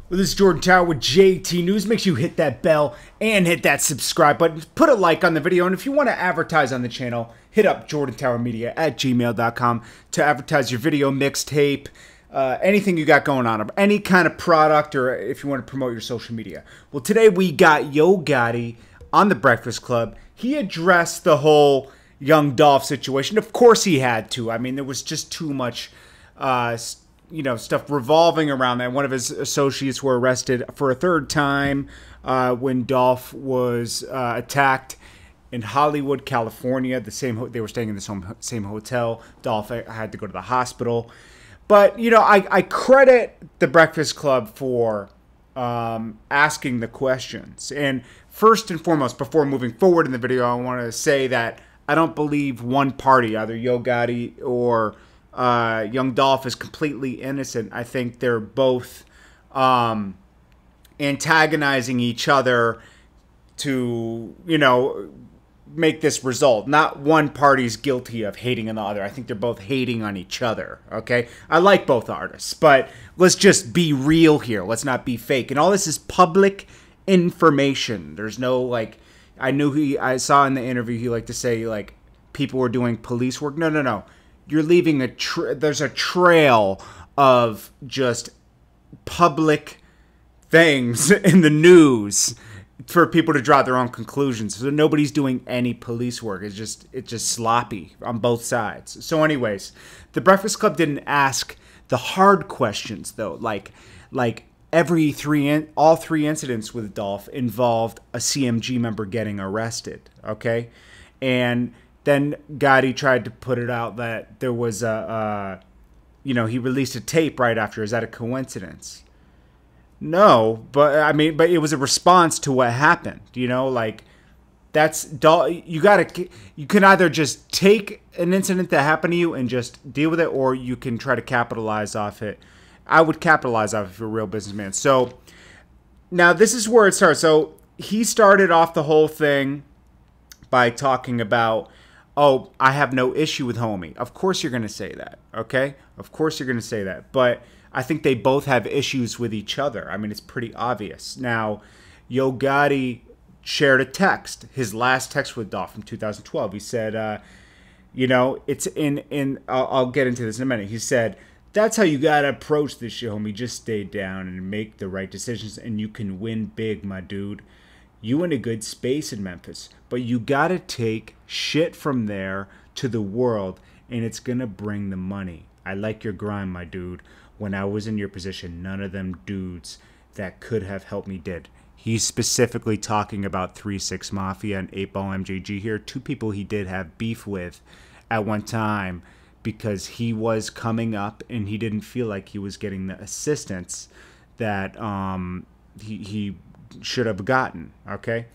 Well, this is Jordan Tower with JT News. Make sure you hit that bell and hit that subscribe button. Put a like on the video. And if you want to advertise on the channel, hit up jordantowermedia@gmail.com to advertise your video, mixtape, anything you got going on, any kind of product, or if you want to promote your social media. Well, today we got Yo Gotti on The Breakfast Club. He addressed the whole young Dolph situation. Of course he had to. I mean, there was just too much stuff revolving around that. One of his associates were arrested for a third time when Dolph was attacked in Hollywood, California. They were staying in the same hotel. Dolph had to go to the hospital. But, I credit The Breakfast Club for asking the questions. And first and foremost, before moving forward in the video, I want to say that I don't believe one party, either Yo Gotti or young Dolph, is completely innocent. I think they're both antagonizing each other to, make this result. Not one party's guilty of hating on the other. I think they're both hating on each other, okay? I like both artists, but let's just be real here. Let's not be fake. And all this is public information. There's no, I saw in the interview he liked to say, people were doing police work. No. You're leaving there's a trail of just public things in the news for people to draw their own conclusions. So nobody's doing any police work. It's just sloppy on both sides. So anyways, The Breakfast Club didn't ask the hard questions though. All three incidents with Dolph involved a CMG member getting arrested. Okay, and then Gotti tried to put it out that there was he released a tape right after. Is that a coincidence? No, but it was a response to what happened. That's you can either just take an incident that happened to you and just deal with it, or you can try to capitalize off it. I would capitalize off it if you're a real businessman. So now this is where it starts. So he started off the whole thing by talking about, oh, I have no issue with homie. Of course you're going to say that, okay? Of course you're going to say that. But I think they both have issues with each other. I mean, it's pretty obvious. Now, Yo Gotti shared a text, his last text with Dolph from 2012. He said, it's I'll get into this in a minute. He said, that's how you got to approach this shit, homie. Just stay down and make the right decisions, and you can win big, my dude. You in a good space in Memphis, but you got to take shit from there to the world, and it's going to bring the money. I like your grind, my dude. When I was in your position, none of them dudes that could have helped me did. He's specifically talking about 3-6 Mafia and 8-Ball MJG here, two people he did have beef with at one time because he was coming up and he didn't feel like he was getting the assistance that he should have gotten, okay?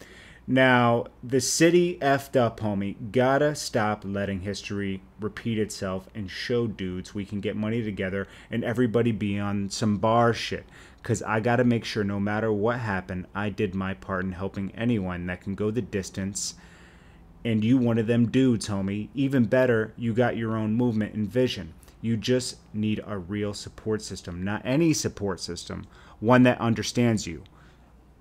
Now, the city effed up, homie. Gotta stop letting history repeat itself and show dudes we can get money together and everybody be on some bar shit. Because I gotta make sure no matter what happened, I did my part in helping anyone that can go the distance. And you one of them dudes, homie. Even better, you got your own movement and vision. You just need a real support system. Not any support system. One that understands you.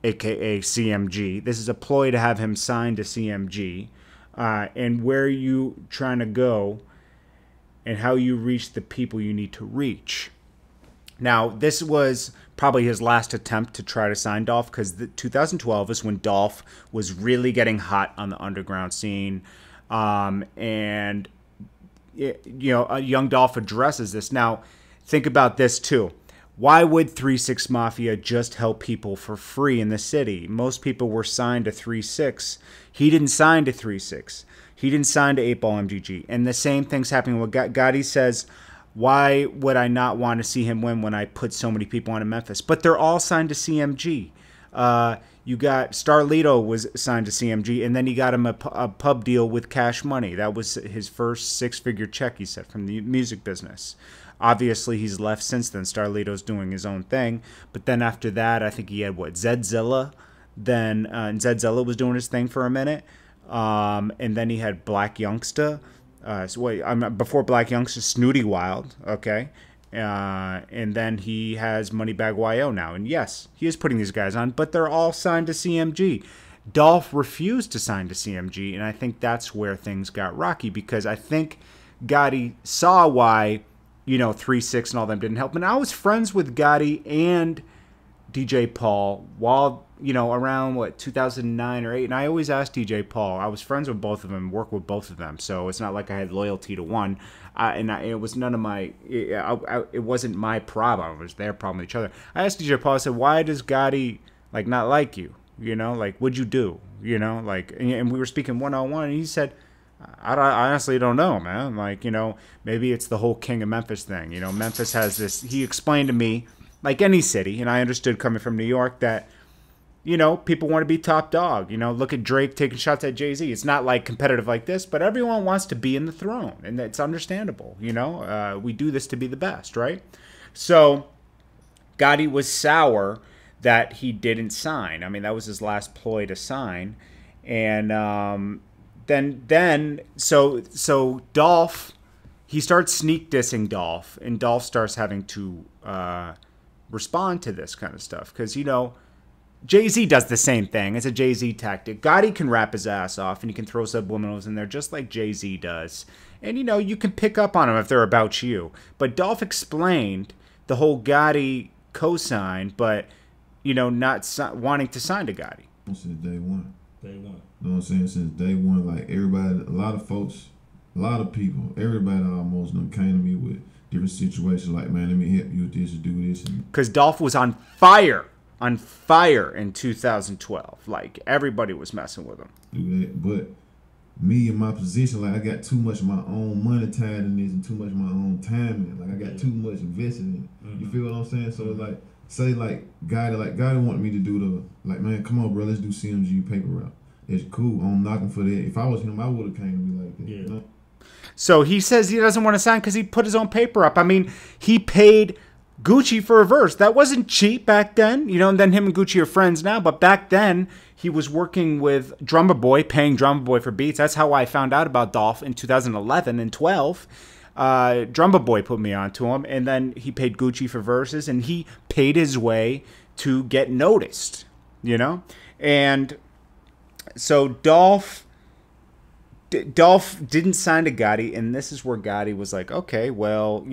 AKA CMG. This is a ploy to have him signed to CMG. And where you trying to go and how you reach the people you need to reach. Now, this was probably his last attempt to try to sign Dolph, because 2012 is when Dolph was really getting hot on the underground scene. And young Dolph addresses this. Now, think about this too. Why would 3-6 Mafia just help people for free in the city? Most people were signed to 3-6. He didn't sign to 3-6. He didn't sign to 8-Ball MGG. And the same thing's happening. What Gotti says, why would I not want to see him win when I put so many people on in Memphis? But they're all signed to CMG. You got Starlito was signed to CMG, and then he got him a pub deal with Cash Money. That was his first six-figure check, he said, from the music business. Obviously, he's left since then. Starlito's doing his own thing. But then after that, I think he had, Zedzilla. Then and Zedzilla was doing his thing for a minute. And then he had Black Youngsta. Before Black Youngsta, Snooty Wild. Okay. And then he has Moneybagg Yo now. And yes, he is putting these guys on, but they're all signed to CMG. Dolph refused to sign to CMG, and I think that's where things got rocky, because I think Gotti saw why, 3-6 and all them didn't help. And I was friends with Gotti and DJ Paul while, around 2009 or 8. And I always asked DJ Paul. I was friends with both of them, worked with both of them. So it's not like I had loyalty to one. It was none of my, it wasn't my problem. It was their problem with each other. I asked DJ Paul, I said, why does Gotti not like you? What'd you do? And we were speaking one-on-one, and he said, I honestly don't know, man. Maybe it's the whole King of Memphis thing. Memphis has this, he explained to me, like any city, and I understood coming from New York that, people want to be top dog. Look at Drake taking shots at Jay-Z. It's not competitive like this, but everyone wants to be in the throne, and it's understandable. We do this to be the best, right? So Gotti was sour that he didn't sign. I mean, that was his last ploy to sign. And so Dolph, he starts sneak dissing Dolph, and Dolph starts having to respond to this kind of stuff. Because, Jay-Z does the same thing. It's a Jay-Z tactic. Gotti can rap his ass off, and he can throw subliminals in there just like Jay-Z does. And, you can pick up on them if they're about you. But Dolph explained the whole Gotti cosign, but not wanting to sign to Gotti. Since day one. Day one. You know what I'm saying? Since day one, everybody, a lot of folks, a lot of people, everybody almost came to me with different situations. Like, man, let me help you with this, do this. Because Dolph was on fire in 2012. Everybody was messing with him. Do that, but me in my position, I got too much of my own money tied in this and too much of my own time in it. I got too much invested in it. Mm-hmm. You feel what I'm saying? So say Gotti wanted me to do man, come on, bro, let's do CMG paper route. It's cool. I'm knocking for that. If I was him, I would have came to me like that. Yeah. So he says he doesn't want to sign because he put his own paper up. I mean, he paid Gucci for a verse. That wasn't cheap back then, and then him and Gucci are friends now. But back then, he was working with Drummer Boy, paying Drummer Boy for beats. That's how I found out about Dolph in 2011 and 12. Drummer Boy put me onto him, and then he paid Gucci for verses, and he paid his way to get noticed, And so Dolph didn't sign to Gotti, and this is where Gotti was like, okay, well,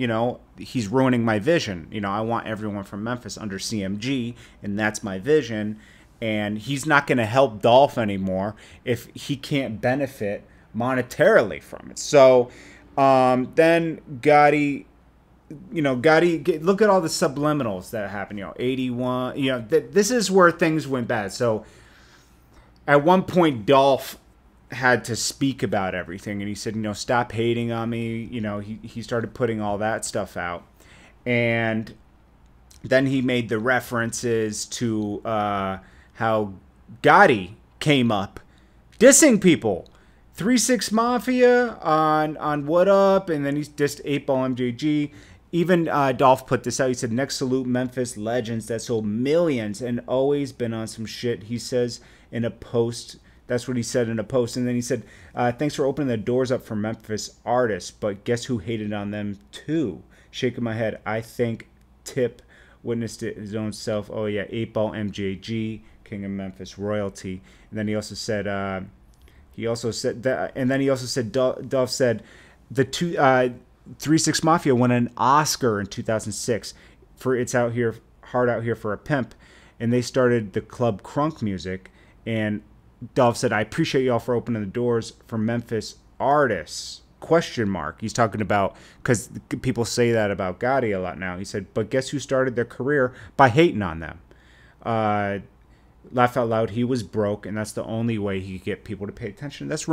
he's ruining my vision. I want everyone from Memphis under CMG, and that's my vision. And he's not going to help Dolph anymore if he can't benefit monetarily from it. So then Gotti, look at all the subliminals that happened, 81, this is where things went bad. So at one point, Dolph had to speak about everything, and he said, stop hating on me. He started putting all that stuff out. And then he made the references to how Gotti came up dissing people. 3-6 Mafia on What Up, and then he's dissed 8-Ball MJG. Even Dolph put this out. He said, next salute Memphis legends that sold millions and always been on some shit. He says in a post. That's what he said in a post. And then he said, thanks for opening the doors up for Memphis artists, but guess who hated on them too? Shaking my head. I think Tip witnessed it his own self. Oh yeah, 8-Ball MJG, King of Memphis royalty. And then he also said, Dolph said, the 3-6 Mafia won an Oscar in 2006 for It's Out Here, Hard Out Here for a Pimp. And they started the club Crunk Music. And Dolph said, I appreciate y'all for opening the doors for Memphis artists. ? He's talking about, because people say that about Gotti a lot now. He said, but guess who started their career by hating on them? Laugh out loud, he was broke, and that's the only way he could get people to pay attention. That's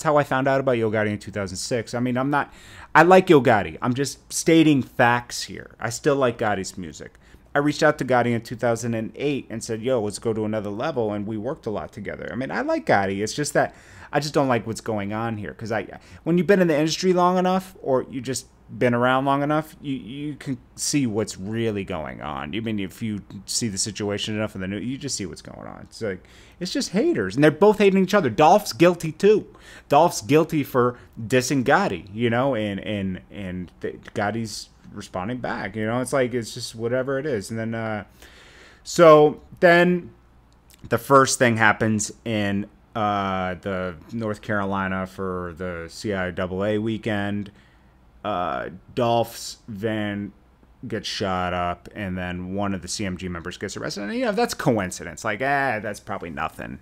how I found out about Yo Gotti in 2006. I mean, I like Yo Gotti. I'm just stating facts here. I still like Gotti's music. I reached out to Gotti in 2008 and said, yo, let's go to another level, and we worked a lot together. I mean, I like Gotti. It's just that I just don't like what's going on here. Because when you've been in the industry long enough, or you just been around long enough, you can see what's really going on. I mean, if you see the situation enough in the news, you just see what's going on. It's just haters, and they're both hating each other. Dolph's guilty too. Dolph's guilty for dissing Gotti, and Gotti's responding back. It's like, it's just whatever it is. And then, so then the first thing happens in the North Carolina for the CIAA weekend. Dolph's van gets shot up, and then one of the CMG members gets arrested. And, that's coincidence. Like, that's probably nothing,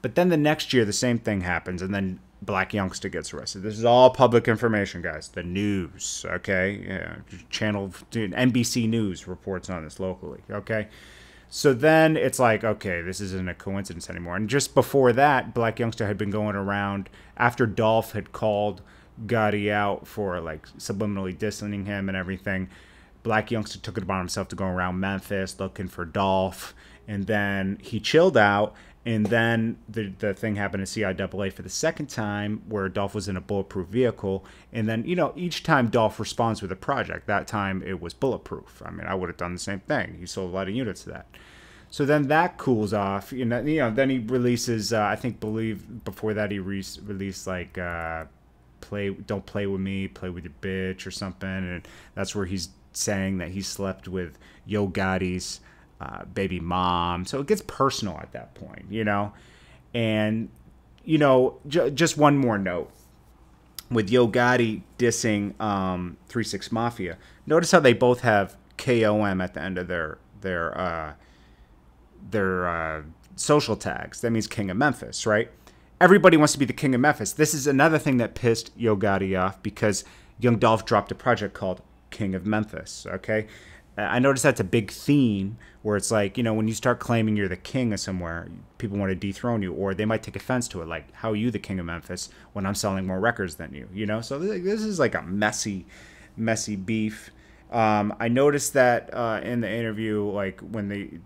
But then the next year, the same thing happens, and then Black Youngster gets arrested. This is all public information, guys. The news, okay? NBC News reports on this locally, okay? So then it's like, okay, this isn't a coincidence anymore. And just before that, Black Youngster had been going around after Dolph had called Gotti out for like subliminally dissing him and everything. Black Youngster took it upon himself to go around Memphis looking for Dolph, and then he chilled out. And then the thing happened at CIAA for the second time, where Dolph was in a bulletproof vehicle. And then, each time Dolph responds with a project, that time it was bulletproof. I mean, I would have done the same thing. He sold a lot of units to that. So then that cools off. Then he releases, believe before that he released like Don't Play With Me, Play With Your Bitch or something. And that's where he's saying that he slept with Yo Gotti's baby mom. So it gets personal at that point, And, just one more note. With Yo Gotti dissing 3-6 Mafia, notice how they both have KOM at the end of their social tags. That means King of Memphis, right? Everybody wants to be the King of Memphis. This is another thing that pissed Yo Gotti off, because Young Dolph dropped a project called King of Memphis, okay? I noticed that's a big theme, where it's like, when you start claiming you're the king of somewhere, people want to dethrone you, or they might take offense to it. Like, how are you the king of Memphis when I'm selling more records than you, So this is like a messy beef. I noticed that in the interview, like when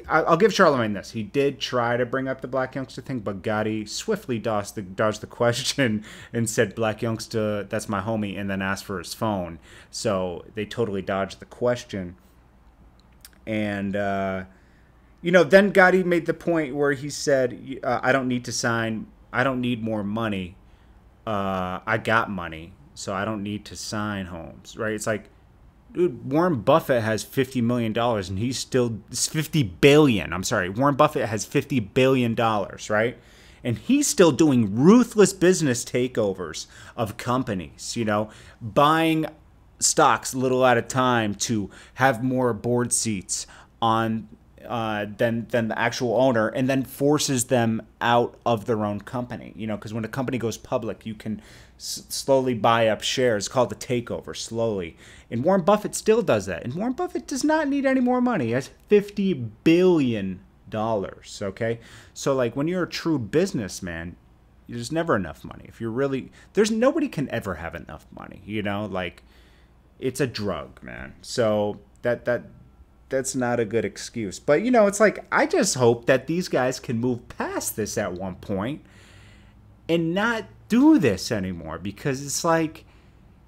I'll give Charlemagne this. He did try to bring up the Black Youngster thing, but Gotti swiftly dodged the question and said, Black Youngster, that's my homie, and then asked for his phone. So they totally dodged the question. And, then Gotti made the point where he said, I don't need to sign. I don't need more money. I got money, so I don't need to sign Holmes, right? It's like, dude, Warren Buffett has $50 million, and he's still $50 billion. I'm sorry, Warren Buffett has $50 billion, right? And he's still doing ruthless business takeovers of companies, buying stocks a little at a time to have more board seats on than the actual owner, and then forces them out of their own company. Because when a company goes public, you can slowly buy up shares, called the takeover, slowly. And Warren Buffett still does that. And Warren Buffett does not need any more money. He has $50 billion, okay? So, like, when you're a true businessman, there's never enough money. If you're really... nobody can ever have enough money, Like, it's a drug, man. So, that's not a good excuse. But, it's like, I just hope that these guys can move past this at one point and not do this anymore, because it's like,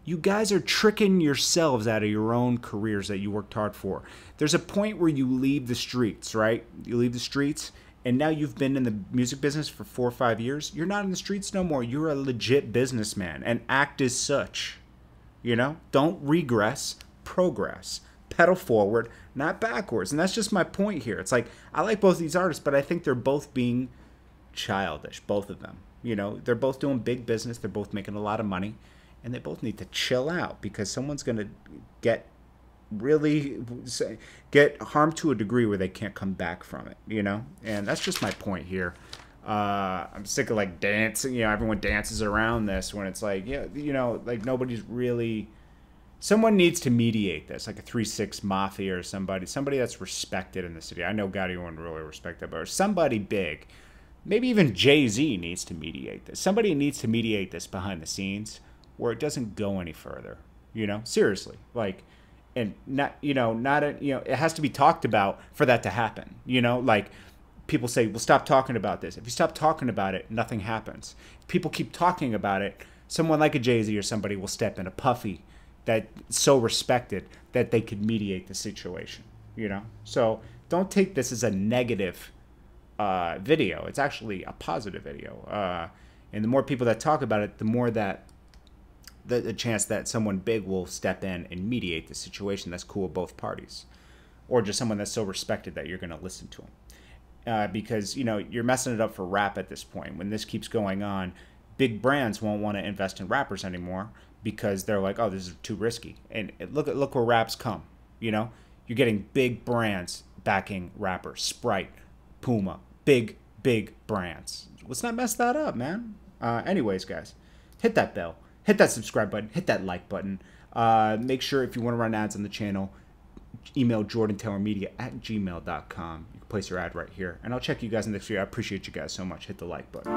you guys are tricking yourselves out of your own careers that you worked hard for. There's a point where you leave the streets, right? You leave the streets, and now you've been in the music business for 4 or 5 years. You're not in the streets no more. You're a legit businessman, and act as such. Don't regress, progress. Pedal forward, not backwards. And that's just my point here. It's like, I like both these artists, but I think they're both being childish, both of them. They're both doing big business. They're both making a lot of money, and they both need to chill out, because someone's going to get harmed to a degree where they can't come back from it, And that's just my point here. I'm sick of like dancing, everyone dances around this when it's like, like nobody's really... Someone needs to mediate this, like a 3-6 Mafia or somebody that's respected in the city. I know Gotti wouldn't really respect that, but somebody big. Maybe even Jay-Z needs to mediate this. Somebody needs to mediate this behind the scenes where it doesn't go any further. Seriously. Like, and it has to be talked about for that to happen. Like, people say, well, stop talking about this. If you stop talking about it, nothing happens. If people keep talking about it, someone like a Jay-Z or somebody will step in, a Puffy that's so respected that they could mediate the situation. So don't take this as a negative video. It's actually a positive video. And the more people that talk about it, the more that the chance that someone big will step in and mediate the situation that's cool with both parties, or just someone that's so respected that you're going to listen to them. Because, you know, you're messing it up for rap at this point. When this keeps going on, big brands won't want to invest in rappers anymore because they're like, oh, this is too risky. And look where rap's come. You know, you're getting big brands backing rappers, Sprite, Puma, big brands. Let's not mess that up, man. Anyways, guys, hit that bell, hit that subscribe button, hit that button. Make sure if you want to run ads on the channel, email jordantowermedia@gmail.com. You can place your ad right here, and I'll check you guys in the next video. I appreciate you guys so much. Hit the like button.